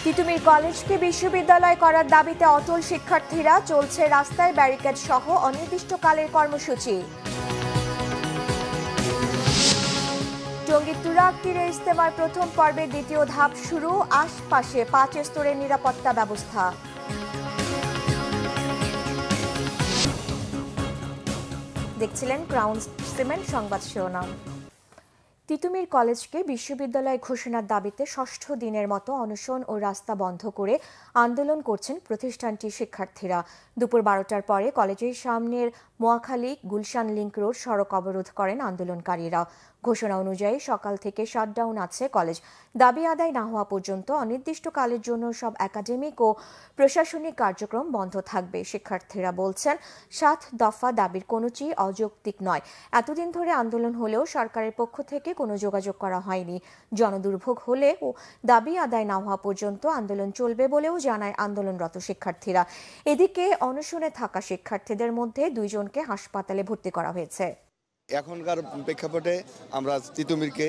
তিতুমির কলেজকে বিশ্ববিদ্যালয় করার দাবিতে অটল শিক্ষার্থীরা, চলছে রাস্তায় ব্যারিকেড সহ অনির্দিষ্টকালের কর্মসূচি। টঙ্গীর তুরাগ তীরে ইজতেমার প্রথম পর্বের দ্বিতীয় ধাপ শুরু, আশপাশে 5 স্তরের নিরাপত্তা ব্যবস্থা। দেখছিলেন ক্রাউন সিমেন্ট সংবাদ শিরোনাম। তিতুমির কলেজকে বিশ্ববিদ্যালয় ঘোষণার দাবিতে ষষ্ঠ দিনের মতো অনশন ও রাস্তা বন্ধ করে আন্দোলন করছেন প্রতিষ্ঠানটির শিক্ষার্থীরা। দুপুর 12টার পরে কলেজের সামনের মোয়াখালী গুলশান লিংক রোড সড়ক অবরোধ করেন আন্দোলনকারীরা। ঘোষণা অনুযায়ী সকাল থেকে শাটডাউন আছে কলেজ। দাবি আদায় না হওয়া পর্যন্ত অনির্দিষ্টকালের জন্য সব একাডেমিক ও প্রশাসনিক কার্যক্রম বন্ধ থাকবে। শিক্ষার্থীরা বলছেন, 7 দফা দাবির কোনোটিই অযৌক্তিক নয়। এতদিন ধরে আন্দোলন হলেও সরকারের পক্ষ থেকে কোনো যোগাযোগ করা হয়নি। জনদুর্ভোগ হলে ও দাবি আদায় না হওয়া পর্যন্ত আন্দোলন চলবে বলেও জানায় আন্দোলনরত শিক্ষার্থীরা। এদিকে অনশনে থাকা শিক্ষার্থীদের মধ্যে 2 জনকে হাসপাতালে ভর্তি করা হয়েছে। এখনকার প্রেক্ষাপটে আমরা তিতুমিরকে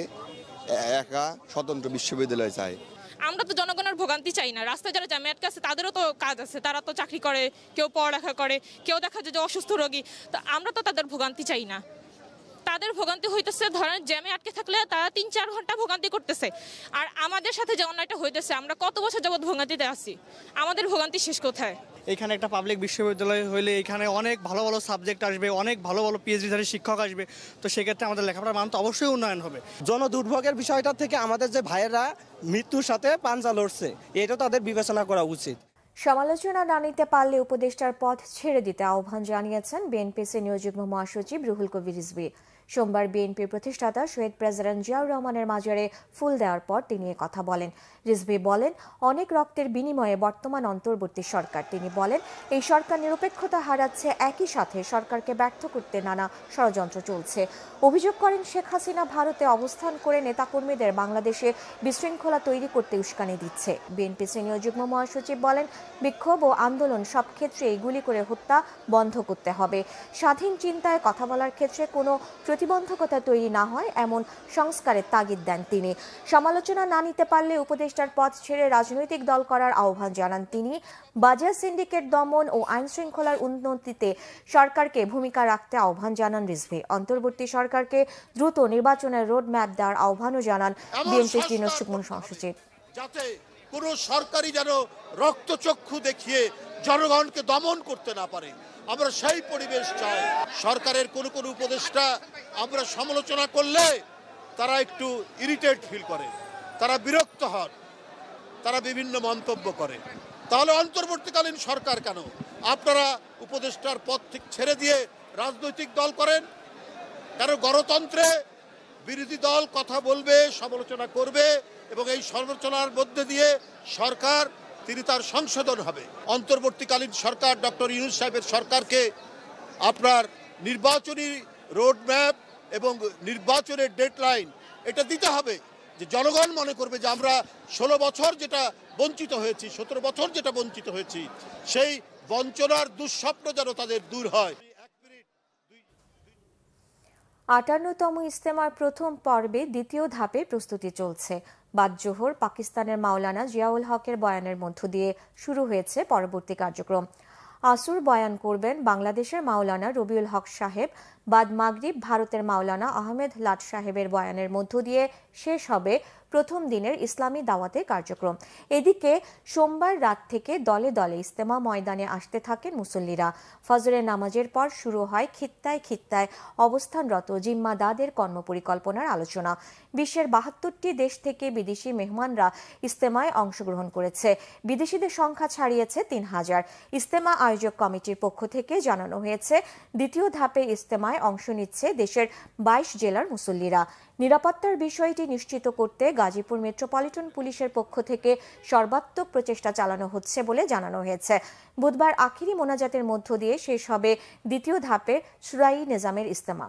একা স্বতন্ত্র বিশ্ববিদ্যালয় চাই। আমরা তো জনগণের ভোগান্তি চাই না। রাস্তায় যারা জামায়াত আছে তাদেরও তো কাজ আছে, তারা তো চাকরি করে, কেউ পড়ালেখা করে, কেউ দেখা যায় যে অসুস্থ রোগী। তো আমরা তো তাদের ভোগান্তি চাই না। তাদের ভোগান্তি হইতেছে, ধরেন জ্যামে আটকে থাকলে তারা 3-4 ঘন্টা ভোগান্তি করতেছে। আর আমাদের সাথে যে অন্যায়টা হইতেছে, আমরা কত বছর যাবৎ ভোগান্তিতে আছি, আমাদের ভোগান্তি শেষ কোথায়? এখানে একটা পাবলিক বিশ্ববিদ্যালয় হলে এখানে অনেক ভালো ভালো সাবজেক্ট আসবে, অনেক ভালো ভালো পিএইচডিধারী শিক্ষক আসবে। তো সেক্ষেত্রে আমাদের লেখাপড়ার মান তো অবশ্যই উন্নয়ন হবে। জনদুর্ভোগের বিষয়টা থেকে আমাদের যে ভাইয়েরা মৃত্যুর সাথে পাঞ্জা লড়ছে, এটা তাদের বিবেচনা করা উচিত। সমালোচনা না নিতে পারলে উপদেষ্টার পদ ছেড়ে দিতে আহ্বান জানিয়েছেন বিএনপি সিনিয়র যুগ্ম মহাসচিব রুহুল কবির রিজভী। সোমবার বিএনপির প্রতিষ্ঠাতা শহীদ প্রেসিডেন্ট জিয়াউর রহমানের মাজারে ফুল দেওয়ার পর তিনি কথা বলেন। রিজভী বলেন, অনেক রক্তের বিনিময়ে বর্তমান অন্তর্বর্তী সরকার। তিনি বলেন, এই সরকার নিরপেক্ষতা হারাচ্ছে, একই সাথে সরকারকে ব্যর্থ করতে নানা ষড়যন্ত্র চলছে। অভিযোগ করেন, শেখ হাসিনা ভারতে অবস্থান করে নেতাকর্মীদের বাংলাদেশে বিশৃঙ্খলা তৈরি করতে উস্কানি দিচ্ছে। বিএনপি সিনিয়র যুগ্ম মহাসচিব বলেন, বিক্ষোভ ও আন্দোলন সব ক্ষেত্রেই গুলি করে হত্যা বন্ধ করতে হবে। স্বাধীন চিন্তায় কথা বলার ক্ষেত্রে কোনো প্রতিবন্ধকতা তৈরি না হয় এমন সংস্কারের তাগিদ দেন তিনি। সমালোচনা না নিতে পারলে উপদেষ্টার পদ ছেড়ে রাজনৈতিক দল করার আহ্বান জানান তিনি। বাজার সিন্ডিকেট দমন ও আইন শৃঙ্খলার উন্নতিতে সরকারকে ভূমিকা রাখতে আহ্বান জানান রিজভী। অন্তর্বর্তী সরকারকে দ্রুত নির্বাচনের রোড ম্যাপ দেওয়ার আহ্বানও জানান বিএনপির সিনিয়র যুগ্ম মহাসচিব। যাতে কোনো সরকারি যেন রক্তচক্ষু দেখিয়ে জনগণকে দমন করতে না পারে, আমরা সেই পরিবেশ চাই। সরকারের কোনো কোনো উপদেষ্টা আমরা সমালোচনা করলে তারা একটু ইরিটেট ফিল করে, তারা বিরক্ত হন, তারা বিভিন্ন মন্তব্য করে। তাহলে অন্তর্বর্তীকালীন সরকার কেন আপনারা উপদেষ্টার পদ থেকে ছেড়ে দিয়ে রাজনৈতিক দল করেন? কারণ গণতন্ত্রে বিরোধী দল কথা বলবে, সমালোচনা করবে এবং এই সমালোচনার মধ্যে দিয়ে সরকার তিনি তার সংশোধন হবে। অন্তর্বর্তীকালীন সরকার ডক্টর ইউনূস সাহেবের সরকারকে আপনার নির্বাচনী রোডম্যাপ এবং নির্বাচনের ডেডলাইন এটা দিতে হবে, যে জনগণ মনে করবে যে আমরা 16 বছর যেটা বঞ্চিত হয়েছি, 17 বছর যেটা বঞ্চিত হয়েছি, সেই বঞ্চনার দুঃস্বপ্ন যেন তাদের দূর হয়। 58তম ইজতেমার প্রথম পর্বে দ্বিতীয় ধাপে প্রস্তুতি চলছে। বাদ জোহর পাকিস্তানের মাওলানা জিয়াউল হকের বয়ানের মধ্য দিয়ে শুরু হয়েছে পরবর্তী কার্যক্রম। আসর বয়ান করবেন বাংলাদেশের মাওলানা রবিউল হক সাহেব। বাদ মাগরিব ভারতের মাওলানা আহমেদ লাট সাহেবের বয়ানের মধ্য দিয়ে শেষ হবে প্রথম দিনের ইসলামী দাওয়াতের কার্যক্রম। এদিকে সোমবার রাত থেকে দলে দলে ইজতেমা ময়দানে আসতে থাকেন মুসল্লিরা। ফজরের নামাজের পর শুরু হয় খিত্তায় খিত্তায় অবস্থানরত জিম্মাদাদের কর্মপরিকল্পনার আলোচনা। বিশ্বের 72টি দেশ থেকে বিদেশি মেহমানরা ইজতেমায় অংশগ্রহণ করেছে। বিদেশিদের সংখ্যা ছাড়িয়েছে 3000। ইজতেমা আয়োজক কমিটির পক্ষ থেকে জানানো হয়েছে, দ্বিতীয় ধাপে ইজতেমায় অংশ নিচ্ছে দেশের 22 জেলার মুসল্লিরা। নিরাপত্তার বিষয়টি নিশ্চিত করতে গাজীপুর মেট্রোপলিটন পুলিশের পক্ষ থেকে সর্বাত্মক প্রচেষ্টা চালানো হচ্ছে বলে জানানো হয়েছে। বুধবার আখিরি মোনাজাতের মধ্য দিয়ে শেষ হবে দ্বিতীয় ধাপের সুরাই নিজামের ইজতেমা।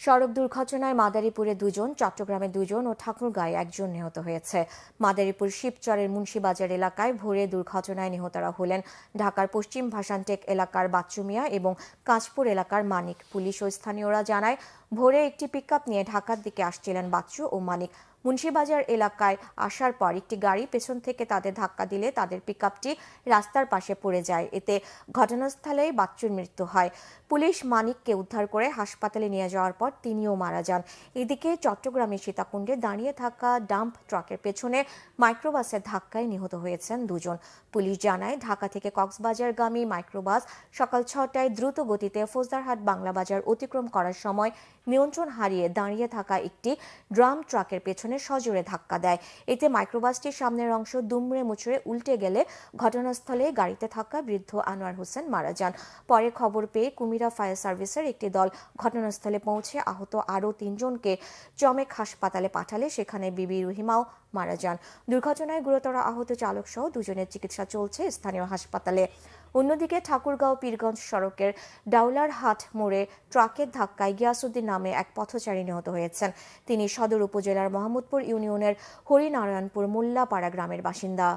সড়ক দুর্ঘটনায় মাদারীপুরে 2 জন, চট্টগ্রামে 2 জন ও ঠাকুরগাঁয়ে 1 জন নিহত হয়েছে। মাদারীপুর শিবচরের মুন্সিবাজার এলাকায় ভোরে দুর্ঘটনায় নিহতরা হলেন ঢাকার পশ্চিম ভাসানটেক এলাকার বাচ্চু মিয়া এবং কাঁচপুর এলাকার মানিক। পুলিশ ও স্থানীয়রা জানায়, ভোরে একটি পিকআপ নিয়ে ঢাকার দিকে আসছিলেন বাচ্চু ও মানিক। মুন্সিবাজার এলাকায় আসার পর একটি গাড়ি পেছন থেকে তাদের ধাক্কা দিলে তাদের পিকআপটি রাস্তার পাশে পড়ে যায়। এতে ঘটনাস্থলেই বাচ্চুর মৃত্যু হয়। পুলিশ মানিককে উদ্ধার করে হাসপাতালে নিয়ে যাওয়ার পর তিনিও মারা যান। এদিকে চট্টগ্রামের সীতাকুণ্ডে দাঁড়িয়ে থাকা ডাম্প ট্রাকের পেছনে মাইক্রোবাসের ধাক্কায় নিহত হয়েছেন দুজন। পুলিশ জানায়, ঢাকা থেকে কক্সবাজারগামী মাইক্রোবাস সকাল 6টায় দ্রুত গতিতে ফৌজদারহাট বাংলা বাজার অতিক্রম করার সময় নিয়ন্ত্রণ হারিয়ে দাঁড়িয়ে থাকা একটি ড্রাম ট্রাকের পেছনে সজোরে ধাক্কা দেয়। এতে মাইক্রোবাসটির সামনের অংশ দুমড়ে মুচড়ে উল্টে গেলে ঘটনাস্থলে গাড়িতে থাকা বৃদ্ধ আনোয়ার হোসেন মারা যান। পরে খবর পেয়ে কুমিরা ফায়ার সার্ভিসের একটি দল ঘটনাস্থলে পৌঁছে আহত আরও 3 জনকে চমেক হাসপাতালে পাঠালে সেখানে বিবি রহিমাও মারা যান। দুর্ঘটনায় গুরুতর আহত চালক সহ 2 জনের চিকিৎসা চলছে স্থানীয় হাসপাতালে। অন্যদিকে ঠাকুরগাঁও পীরগঞ্জ সড়কের ডাউলার হাট মোড়ে ট্রাকের ধাক্কায় গিয়াসউদ্দিন নামে এক পথচারী নিহত হয়েছেন। তিনি সদর উপজেলার মোহাম্মদপুর ইউনিয়নের হরিনারায়ণপুর মোল্লাপাড়া গ্রামের বাসিন্দা।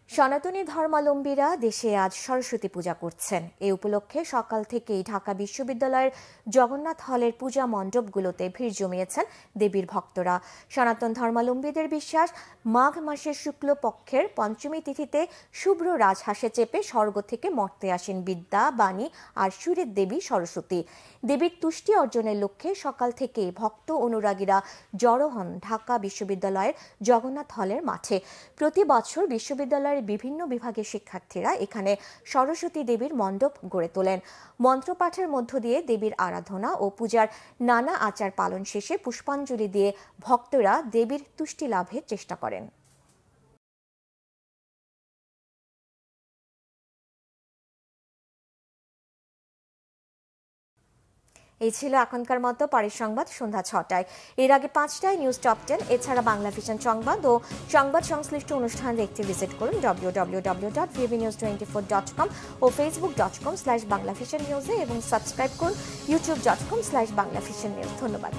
সনাতনী ধর্মাবলম্বীরা দেশে আজ সরস্বতী পূজা করছেন। এই উপলক্ষে সকাল থেকেই ঢাকা বিশ্ববিদ্যালয়ের জগন্নাথ হলের পূজা মণ্ডপগুলোতে ভিড় জমিয়েছেন দেবীর ভক্তরা। সনাতন ধর্মাবলম্বীদের বিশ্বাস, মাঘ মাসের শুক্ল পক্ষের পঞ্চমী তিথিতে শুভ্র রাজহাঁসে চেপে স্বর্গ থেকে মর্তে আসেন বিদ্যা, বাণী আর সুরের দেবী সরস্বতী। দেবীর তুষ্টি অর্জনের লক্ষ্যে সকাল থেকেই ভক্ত অনুরাগীরা জড়ো হন ঢাকা বিশ্ববিদ্যালয়ের জগন্নাথ হলের মাঠে। প্রতি বছর বিশ্ববিদ্যালয়ের বিভিন্ন বিভাগের শিক্ষার্থীরা এখানে সরস্বতী দেবীর মণ্ডপ গড়ে তোলেন। মন্ত্রপাঠের মধ্য দিয়ে দেবীর আরাধনা ও পূজার নানা আচার পালন শেষে পুষ্পাঞ্জলি দিয়ে ভক্তরা দেবীর তুষ্টি লাভের চেষ্টা করেন। এই ছিল এখনকার মতো পারিস সংবাদ সন্ধ্যা 6টায়। এর আগে 5টায় নিউজ টপ 10, এছাড়া বাংলা ভিশন সংবাদ ও সংবাদ সংশ্লিষ্ট অনুষ্ঠান দেখতে ভিজিট করুন www.vbnews24.com ও facebook.com/banglavisionnews এবং সাবস্ক্রাইব করুন youtube.com/banglavisionnews। ধন্যবাদ।